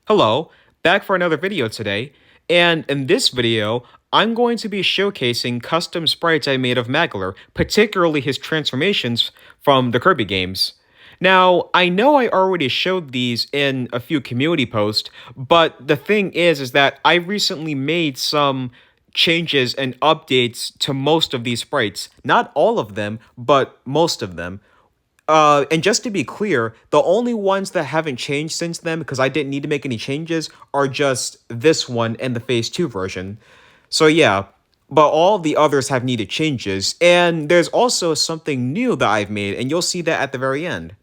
Hello, back for another video today, and in this video, I'm going to be showcasing custom sprites I made of Magolor, particularly his transformations from the Kirby games. Now, I know I already showed these in a few community posts, but the thing is that I recently made some changes and updates to most of these sprites. Not all of them, but most of them. And just to be clear, the only ones that haven't changed since then, because I didn't need to make any changes, are just this one and the Phase 2 version. So yeah, but all the others have needed changes, and there's also something new that I've made, and you'll see that at the very end.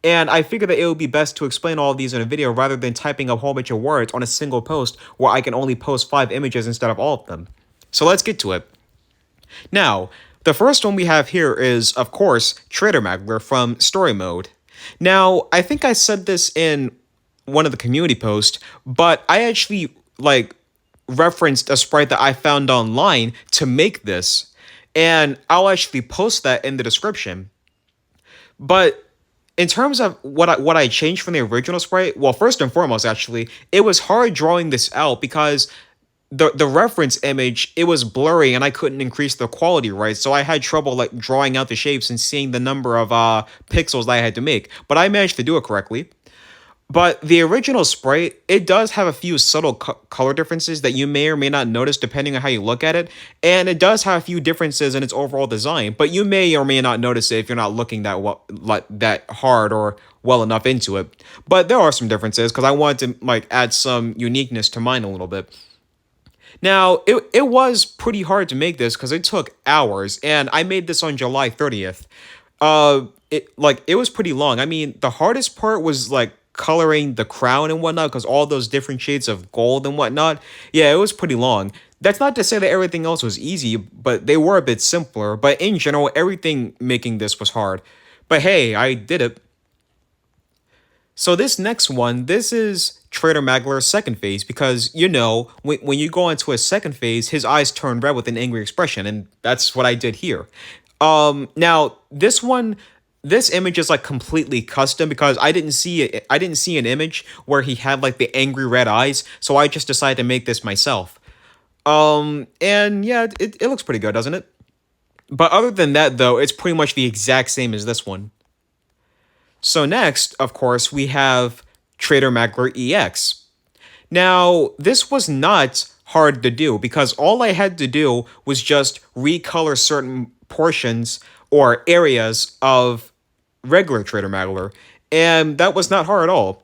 And I figured that it would be best to explain all of these in a video rather than typing a whole bunch of words on a single post where I can only post 5 images instead of all of them. So let's get to it. Now, the first one we have here is, of course, Traitor Magolor from Story Mode. Now, I think I said this in one of the community posts, but I actually, referenced a sprite that I found online to make this, and I'll actually post that in the description. But in terms of what I changed from the original sprite, well, first and foremost, actually, it was hard drawing this out because the reference image, it was blurry and I couldn't increase the quality right, so I had trouble drawing out the shapes and seeing the number of pixels that I had to make, but I managed to do it correctly. But the original sprite, it does have a few subtle color differences that you may or may not notice depending on how you look at it, and it does have a few differences in its overall design, but you may or may not notice it if you're not looking that hard or well enough into it. But there are some differences because I wanted to add some uniqueness to mine a little bit. Now, it was pretty hard to make this because it took hours, and I made this on July 30th. It was pretty long. I mean, the hardest part was coloring the crown and whatnot because all those different shades of gold and whatnot. Yeah, it was pretty long. That's not to say that everything else was easy, but they were a bit simpler. But in general, everything making this was hard. But hey, I did it. So this next one, this is Traitor Magolor's second phase because, when you go into his second phase, his eyes turn red with an angry expression, and that's what I did here. Now, this image is completely custom because I didn't see it. I didn't see an image where he had the angry red eyes, so I just decided to make this myself. And yeah, it looks pretty good, doesn't it? But other than that, though, it's pretty much the exact same as this one. So next, of course, we have Traitor Magolor EX. Now, this was not hard to do because all I had to do was just recolor certain portions or areas of regular Traitor Magolor, and that was not hard at all.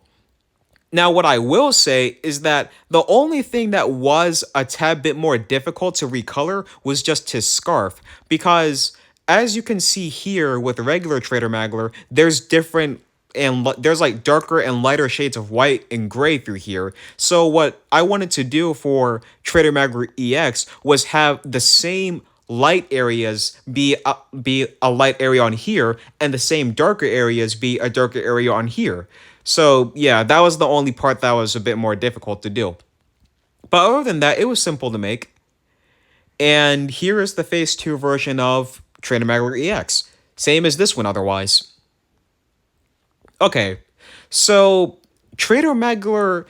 Now, what I will say is that the only thing that was a tad bit more difficult to recolor was just his scarf, because as you can see here with regular Traitor Magolor, there's different and there's darker and lighter shades of white and gray through here. So what I wanted to do for Traitor Magolor EX was have the same light areas be a light area on here, and the same darker areas be a darker area on here. So yeah, that was the only part that was a bit more difficult to do. But other than that, it was simple to make. And here is the Phase 2 version of Traitor Magolor EX. Same as this one otherwise. Okay, so Traitor Magolor,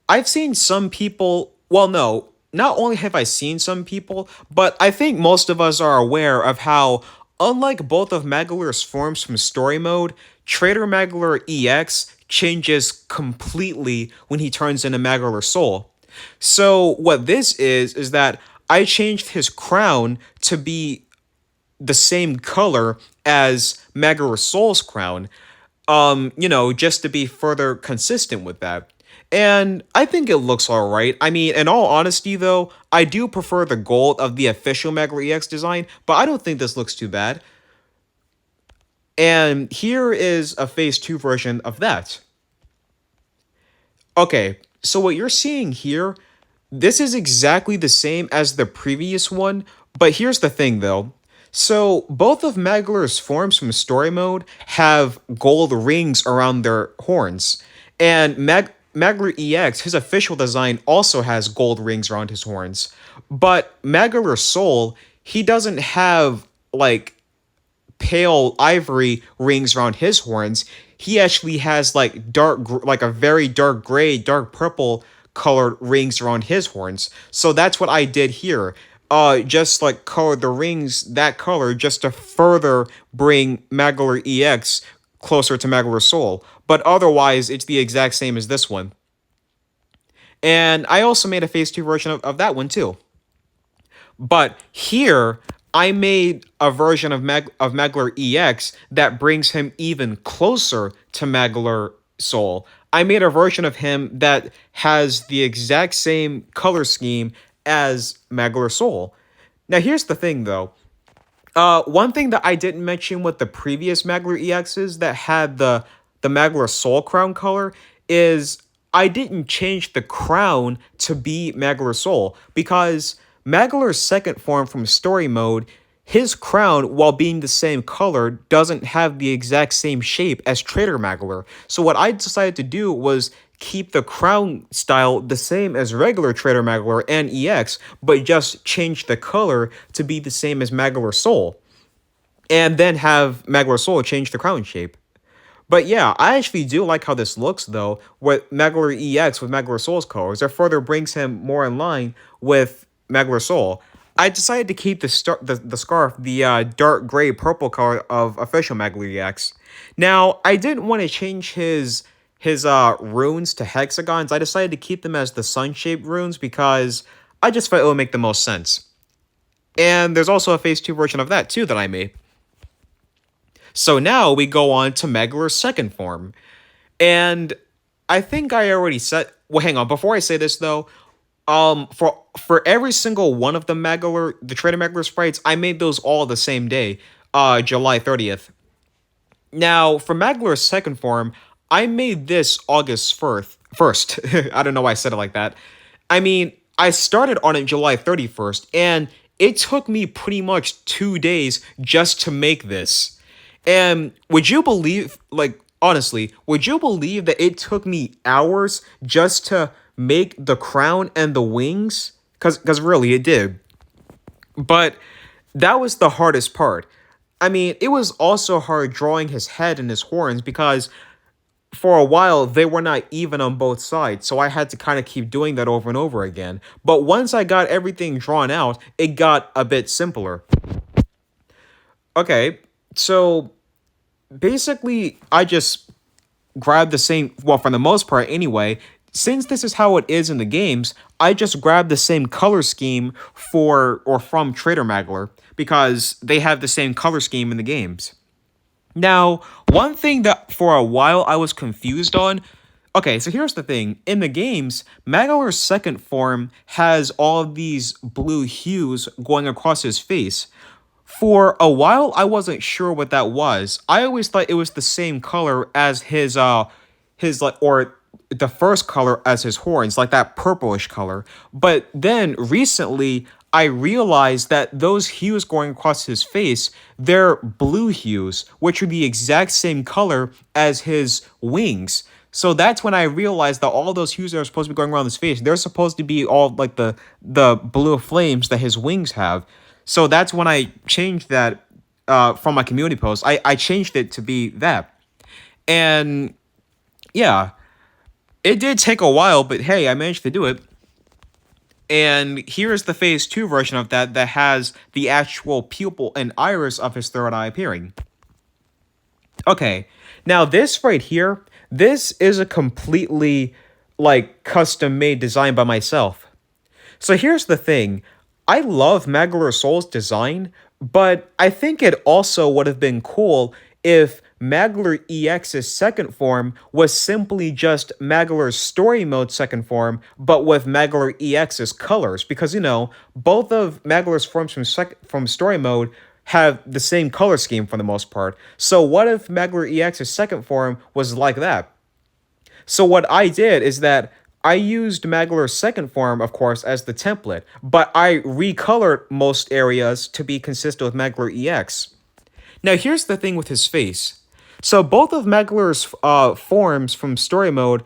I've seen some people, well, no, not only have I seen some people, but I think most of us are aware of how, unlike both of Magolor's forms from Story Mode, Traitor Magolor EX changes completely when he turns into Magolor Soul. So what this is that I changed his crown to be the same color as Magolor Soul's crown, just to be further consistent with that. And I think it looks alright. I mean, in all honesty, though, I do prefer the gold of the official Magolor EX design, but I don't think this looks too bad. And here is a Phase 2 version of that. Okay, so what you're seeing here, this is exactly the same as the previous one, but here's the thing, though. So both of Magolor's forms from Story Mode have gold rings around their horns, and Magolor EX, his official design, also has gold rings around his horns. But Magolor Soul, he doesn't have pale ivory rings around his horns. he actually has like like a very dark gray, dark purple colored rings around his horns. So that's what I did here. Just like color the rings that color just to further bring Magolor EX closer to Magolor Soul. But otherwise, it's the exact same as this one. And I also made a Phase 2 version of that one too. But here, I made a version of Magolor EX that brings him even closer to Magolor Soul. I made a version of him that has the exact same color scheme as Magolor Soul. Now, here's the thing, though. One thing that I didn't mention with the previous Magolor EXs that had the Magolor Soul crown color is I didn't change the crown to be Magolor Soul because Magolor's second form from story mode, his crown, while being the same color, doesn't have the exact same shape as Traitor Magolor. So what I decided to do was keep the crown style the same as regular Traitor Magolor and EX, but just change the color to be the same as Magolor Soul. And then have Magolor Soul change the crown shape. But yeah, I actually do like how this looks, though, with Magolor EX with Magolor Soul's colors. It further brings him more in line with Magolor Soul. I decided to keep the scarf, the dark gray purple color of official Magolor EX. Now, I didn't want to change his runes to hexagons. I decided to keep them as the sun-shaped runes because I just felt it would make the most sense. And there's also a Phase 2 version of that, too, that I made. So now we go on to Magolor's second form. And I think I already said... Well, hang on. Before I say this, though, for every single one of the Traitor Magolor sprites, I made those all the same day, July 30th. Now, for Magolor's second form, I made this August 1st. I don't know why I said it like that. I mean, I started on it July 31st, and it took me pretty much 2 days just to make this. And would you believe, like, honestly, would you believe that it took me hours just to make the crown and the wings? Because really, it did. But that was the hardest part. I mean, it was also hard drawing his head and his horns because for a while they were not even on both sides. So I had to kind of keep doing that over and over again. But once I got everything drawn out, it got a bit simpler. Okay, so basically, I just grabbed the same, well, for the most part anyway, since this is how it is in the games, I just grabbed the same color scheme from Traitor Magolor because they have the same color scheme in the games. Now, one thing that for a while I was confused on, okay, so here's the thing. In the games, Magolor's second form has all of these blue hues going across his face. For a while, I wasn't sure what that was. I always thought it was the same color as his like, or the first color as his horns, like that purplish color. But then recently, I realized that those hues going across his face, they're blue hues, which are the exact same color as his wings. So that's when I realized that all those hues that are supposed to be going around his face, they're supposed to be all like the blue flames that his wings have. So that's when I changed that from my community post. I changed it to be that. And yeah, it did take a while, but hey, I managed to do it. And here's the Phase 2 version of that has the actual pupil and iris of his third eye appearing. Okay, now this right here, this is a completely, like, custom-made design by myself. So here's the thing. I love Magolor Soul's design, but I think it also would have been cool if Magolor EX's second form was simply just Magolor's story mode second form, but with Magolor EX's colors. Because, you know, both of Magolor's forms from story mode have the same color scheme for the most part. So what if Magolor EX's second form was like that? So what I did is that I used Magolor's second form, of course, as the template, but I recolored most areas to be consistent with Magolor EX. Now, here's the thing with his face. So both of Magolor's forms from story mode,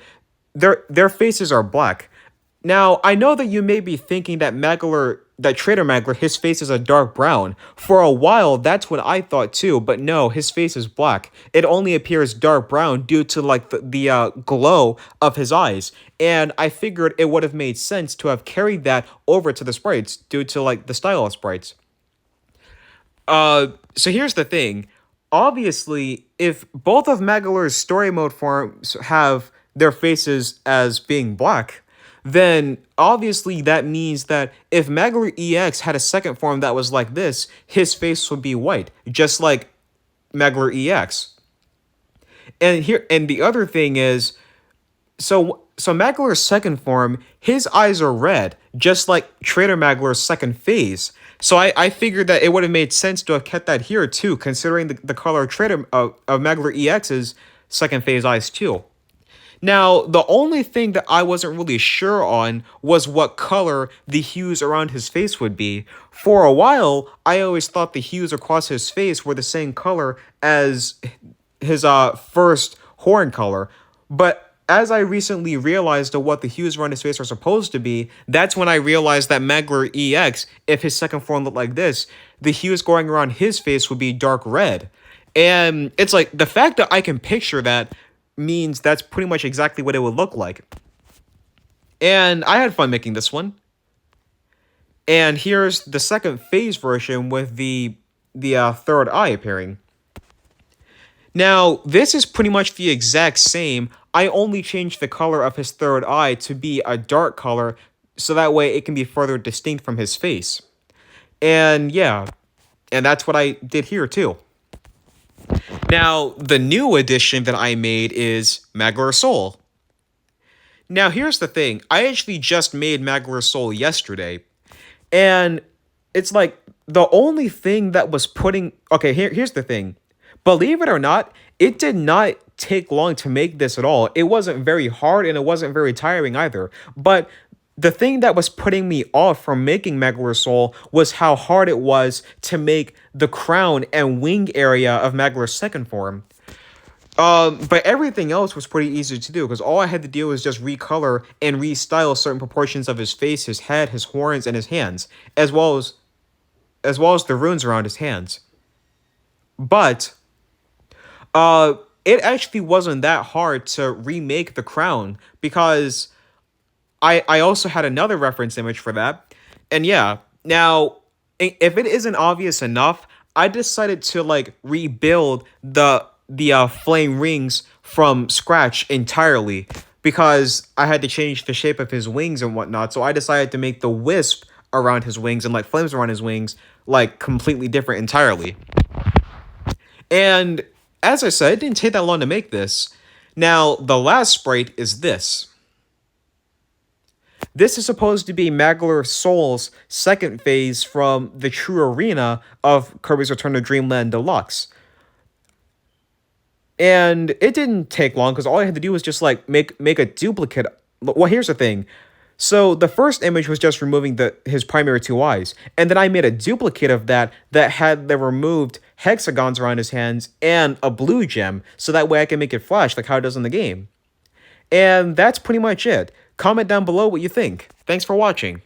their faces are black. Now, I know that you may be thinking that Magolor Traitor Magolor, his face is a dark brown. For a while, that's what I thought too, but no, his face is black. It only appears dark brown due to like the glow of his eyes. And I figured it would have made sense to have carried that over to the sprites due to like the style of sprites. So here's the thing. Obviously, if both of Magolor's story mode forms have their faces as being black, then obviously that means that if Magolor EX had a second form that was like this, his face would be white, just like Magolor EX. And the other thing is, so Magolor's second form, his eyes are red, just like Traitor Magolor's second phase. So I figured that it would have made sense to have kept that here too, considering the color of Magolor EX's second phase eyes too. Now, the only thing that I wasn't really sure on was what color the hues around his face would be. For a while, I always thought the hues across his face were the same color as his first horn color, but as I recently realized what the hues around his face are supposed to be, that's when I realized that Magolor EX, if his second form looked like this, the hues going around his face would be dark red. And it's like, the fact that I can picture that means that's pretty much exactly what it would look like. And I had fun making this one. And here's the second phase version with the third eye appearing. Now, this is pretty much the exact same. I only changed the color of his third eye to be a dark color, so that way it can be further distinct from his face. And yeah, and that's what I did here too. Now, the new addition that I made is Magolor Soul. Now, here's the thing. I actually just made Magolor Soul yesterday. And it's like, the only thing that was putting... Okay, here's the thing. Believe it or not, it did not take long to make this at all. It wasn't very hard, and it wasn't very tiring either. But the thing that was putting me off from making Magolor Soul was how hard it was to make the crown and wing area of Magolor's second form. But everything else was pretty easy to do, because all I had to do was just recolor and restyle certain proportions of his face, his head, his horns, and his hands, as well as the runes around his hands. But it actually wasn't that hard to remake the crown, because I also had another reference image for that. And yeah, now, if it isn't obvious enough, I decided to like rebuild the flame rings from scratch entirely, because I had to change the shape of his wings and whatnot. So I decided to make the wisp around his wings and like flames around his wings like completely different entirely. And as I said, it didn't take that long to make this. Now, the last sprite is this. This is supposed to be Magolor Soul's second phase from the true arena of Kirby's Return to Dreamland Deluxe. And it didn't take long, because all I had to do was just like make a duplicate. Well, here's the thing. So the first image was just removing his primary two eyes, and then I made a duplicate of that had the removed hexagons around his hands and a blue gem, so that way I can make it flash like how it does in the game. And that's pretty much it. Comment down below what you think. Thanks for watching.